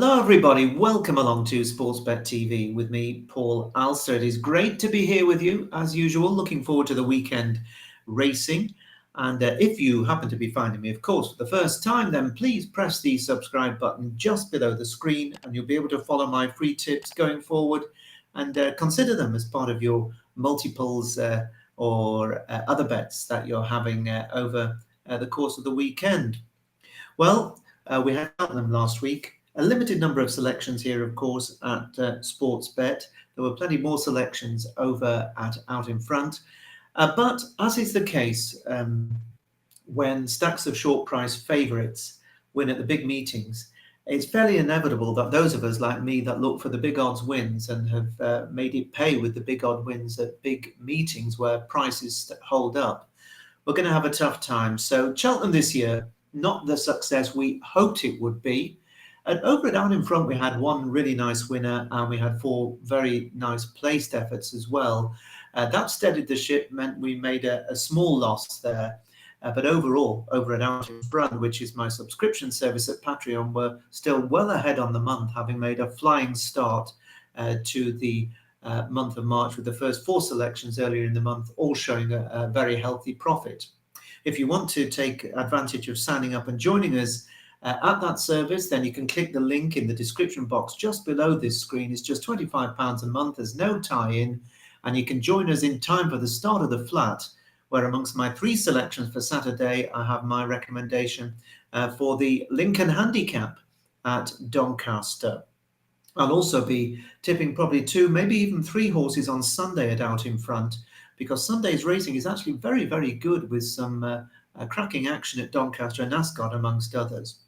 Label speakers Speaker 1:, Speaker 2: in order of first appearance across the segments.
Speaker 1: Hello everybody, welcome along to Sportsbet TV with me, Paul Alster. It is great to be here with you as usual, looking forward to the weekend racing. And if you happen to be finding me, of course, for the first time, then please press the subscribe button just below the screen and you'll be able to follow my free tips going forward and consider them as part of your multiples or other bets that you're having over the course of the weekend. Well, we had Cheltenham last week. A limited number of selections here, of course, at Sportsbet. There were plenty more selections over at Out in Front. But as is the case when stacks of short price favourites win at the big meetings, it's fairly inevitable that those of us like me that look for the big odds wins and have made it pay with the big odd wins at big meetings where prices hold up, we're going to have a tough time. So Cheltenham this year, not the success we hoped it would be. And over at Out in Front, we had one really nice winner and we had four very nice placed efforts as well. That steadied the ship, meant we made a small loss there. But overall, over at Out in Front, which is my subscription service at Patreon, we're still well ahead on the month, having made a flying start to the month of March with the first four selections earlier in the month, all showing a very healthy profit. If you want to take advantage of signing up and joining us at that service, then you can click the link in the description box just below this screen. It's just £25 a month. There's no tie-in, and you can join us in time for the start of the flat, where amongst my three selections for Saturday, I have my recommendation for the Lincoln Handicap at Doncaster. I'll also be tipping probably two, maybe even three horses on Sunday at Out in Front, because Sunday's racing is actually very, very good with some cracking action at Doncaster and Ascot, amongst others.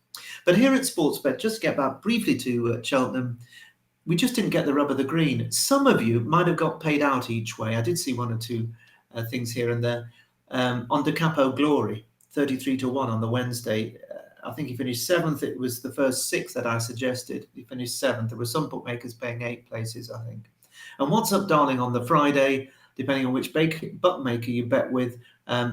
Speaker 1: But here at Sportsbet, just to get back briefly to Cheltenham, we just didn't get the rub of the green. Some of you might have got paid out each way. I did see one or two things here and there. On De Capo Glory, 33-1 on the Wednesday. I think he finished seventh. It was the first six that I suggested. He finished seventh. There were some bookmakers paying 8 places, I think. And What's Up Darling on the Friday, depending on which bookmaker you bet with,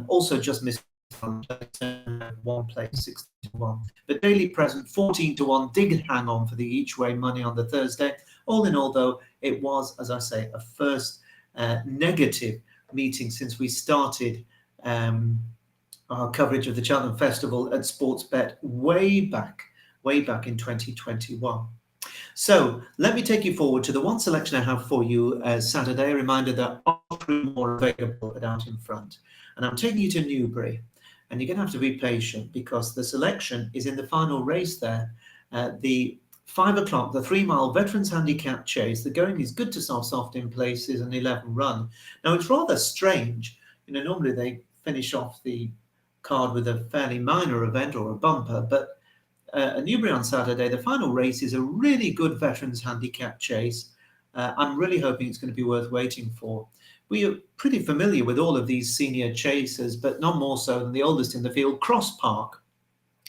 Speaker 1: also just missed one place, 6-1. But Daily Present, 14-1, did hang on for the each way money on the Thursday. All in all, though, it was, as I say, a first negative meeting since we started our coverage of the Cheltenham Festival at Sportsbet way back in 2021. So let me take you forward to the one selection I have for you Saturday. A reminder that all three more available at Out in Front. And I'm taking you to Newbury. And you're going to have to be patient because the selection is in the final race there. The 5 o'clock, the 3 mile Veterans Handicap Chase. The going is good to soft in places, an 11 run. Now, it's rather strange. Normally they finish off the card with a fairly minor event or a bumper, but at Newbury on Saturday, the final race is a really good Veterans Handicap Chase. I'm really hoping it's going to be worth waiting for. We are pretty familiar with all of these senior chasers, but none more so than the oldest in the field, Cross Park,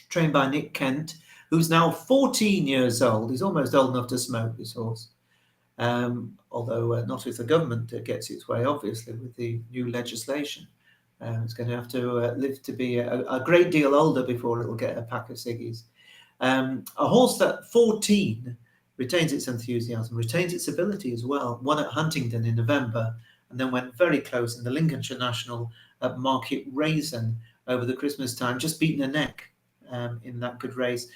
Speaker 1: trained by Nick Kent, who's now 14 years old. He's almost old enough to smoke, this horse. Although not if the government gets its way, obviously, with the new legislation. It's going to have to live to be a great deal older before it will get a pack of ciggies. A horse that 14 retains its enthusiasm, retains its ability as well. Won at Huntingdon in November, and then went very close in the Lincolnshire National at Market Raisin over the Christmas time, just beaten a neck in that good race.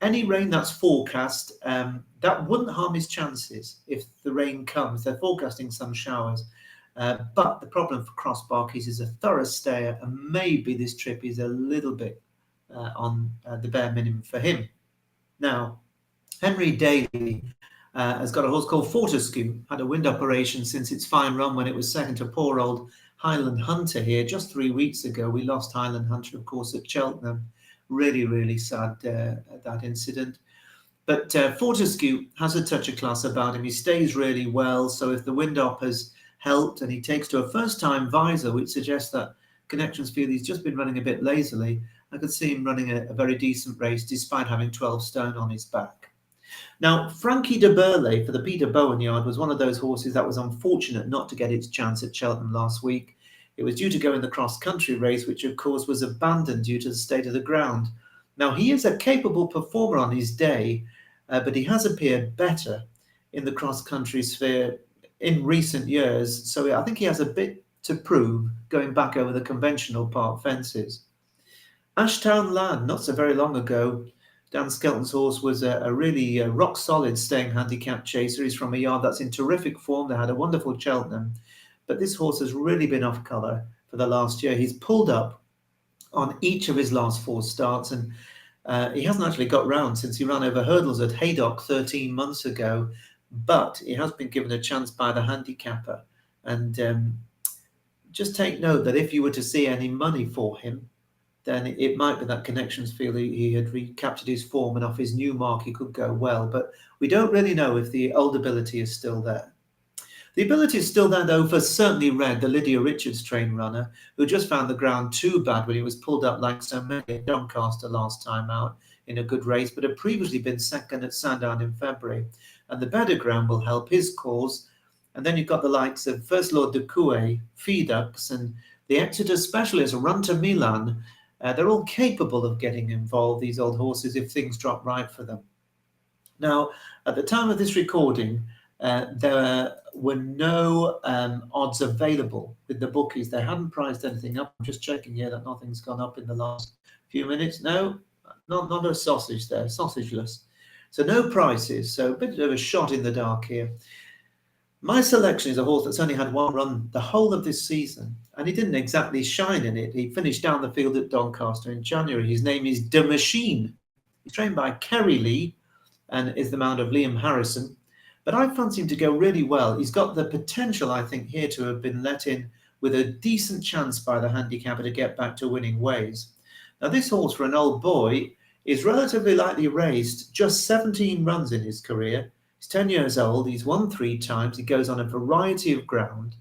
Speaker 1: Any rain that's forecast, that wouldn't harm his chances if the rain comes. They're forecasting some showers. But the problem for Cross Park is he's a thorough stayer, and maybe this trip is a little bit on the bare minimum for him. Now, Henry Daly has got a horse called Fortescue, had a wind operation since its fine run when it was second to poor old Highland Hunter here just 3 weeks ago. We lost Highland Hunter, of course, at Cheltenham. Really, really sad, that incident. But Fortescue has a touch of class about him. He stays really well, so if the wind op has helped and he takes to a first-time visor, which suggests that connections feel he's just been running a bit lazily, I could see him running a very decent race despite having 12 stone on his back. Now, Frankie de Burley for the Peter Bowen yard was one of those horses that was unfortunate not to get its chance at Cheltenham last week. It was due to go in the cross-country race, which of course was abandoned due to the state of the ground. Now, he is a capable performer on his day, but he has appeared better in the cross-country sphere in recent years. So I think he has a bit to prove going back over the conventional park fences. Ashtown Land, not so very long ago, Dan Skelton's horse was a really rock-solid staying handicap chaser. He's from a yard that's in terrific form. They had a wonderful Cheltenham, but this horse has really been off colour for the last year. He's pulled up on each of his last 4 starts, and he hasn't actually got round since he ran over hurdles at Haydock 13 months ago, but he has been given a chance by the handicapper. And just take note that if you were to see any money for him, then it might be that Connections feel he had recaptured his form and off his new mark he could go well. But we don't really know if the old ability is still there. The ability is still there, though, for Certainly Red, the Lydia Richards train runner, who just found the ground too bad when he was pulled up like so many at Doncaster last time out in a good race, but had previously been second at Sandown in February. And the better ground will help his cause. And then you've got the likes of First Lord de Coué, Fedux, and the Exeter specialist Run to Milan. They're all capable of getting involved, these old horses, if things drop right for them. Now, at the time of this recording, there were no odds available with the bookies. They hadn't priced anything up. I'm just checking here that nothing's gone up in the last few minutes. No, not a sausage there, sausageless. So no prices, so a bit of a shot in the dark here. My selection is a horse that's only had 1 run the whole of this season, and he didn't exactly shine in it. He finished down the field at Doncaster in January. His name is De Machine. He's trained by Kerry Lee and is the mount of Liam Harrison. But I fancy him to go really well. He's got the potential, I think, here to have been let in with a decent chance by the handicapper to get back to winning ways. Now, this horse, for an old boy, is relatively lightly raced, just 17 runs in his career. He's 10 years old, he's won 3 times, he goes on a variety of ground.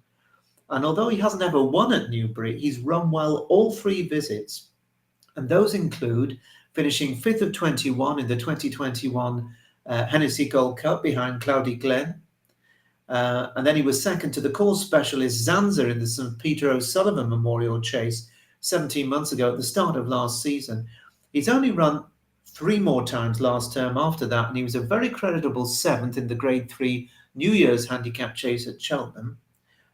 Speaker 1: And although he hasn't ever won at Newbury, he's run well all 3 visits. And those include finishing 5th of 21 in the 2021 Hennessy Gold Cup behind Cloudy Glen. And then he was second to the course specialist Zanza in the St. Peter O'Sullivan Memorial Chase 17 months ago at the start of last season. He's only run 3 more times last term after that, and he was a very creditable 7th in the Grade 3 New Year's Handicap Chase at Cheltenham.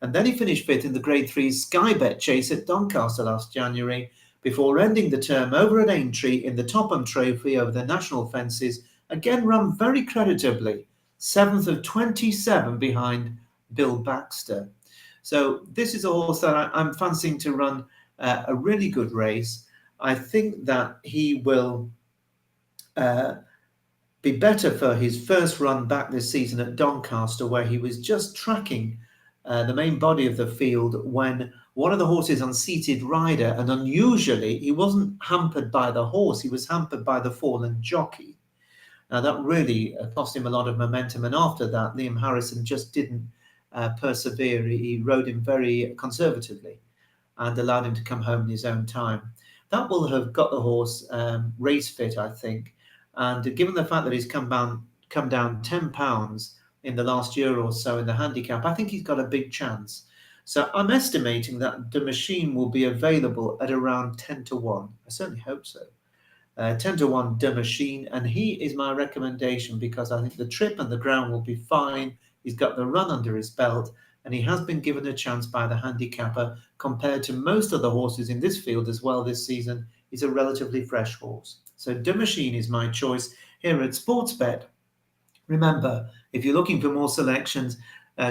Speaker 1: And then he finished 5th in the Grade 3 Sky Bet Chase at Doncaster last January, before ending the term over at Aintree in the Topham Trophy over the national fences, again run very creditably, 7th of 27 behind Bill Baxter. So this is a horse that I'm fancying to run a really good race. I think that he will be better for his first run back this season at Doncaster, where he was just tracking the main body of the field when one of the horses unseated rider, and unusually he wasn't hampered by the horse, he was hampered by the fallen jockey. Now that really cost him a lot of momentum, and after that Liam Harrison just didn't persevere. He rode him very conservatively and allowed him to come home in his own time. That will have got the horse race fit, I think. And given the fact that he's come down £10 in the last year or so in the handicap, I think he's got a big chance. So I'm estimating that the machine will be available at around 10 to 1. I certainly hope so. 10 to 1 De Machine, and he is my recommendation because I think the trip and the ground will be fine. He's got the run under his belt, and he has been given a chance by the handicapper. Compared to most of the horses in this field as well this season, he's a relatively fresh horse. So De Machine is my choice here at Sportsbet. Remember, if you're looking for more selections,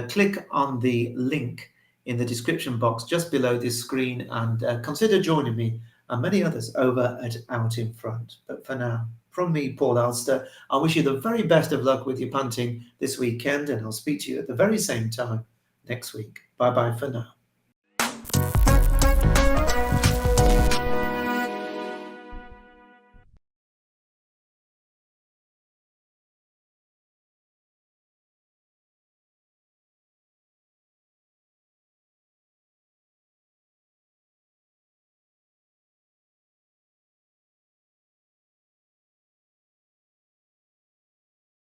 Speaker 1: click on the link in the description box just below this screen and consider joining me and many others over at Out in Front. But for now, from me, Paul Alster, I wish you the very best of luck with your punting this weekend, and I'll speak to you at the very same time next week. Bye-bye for now.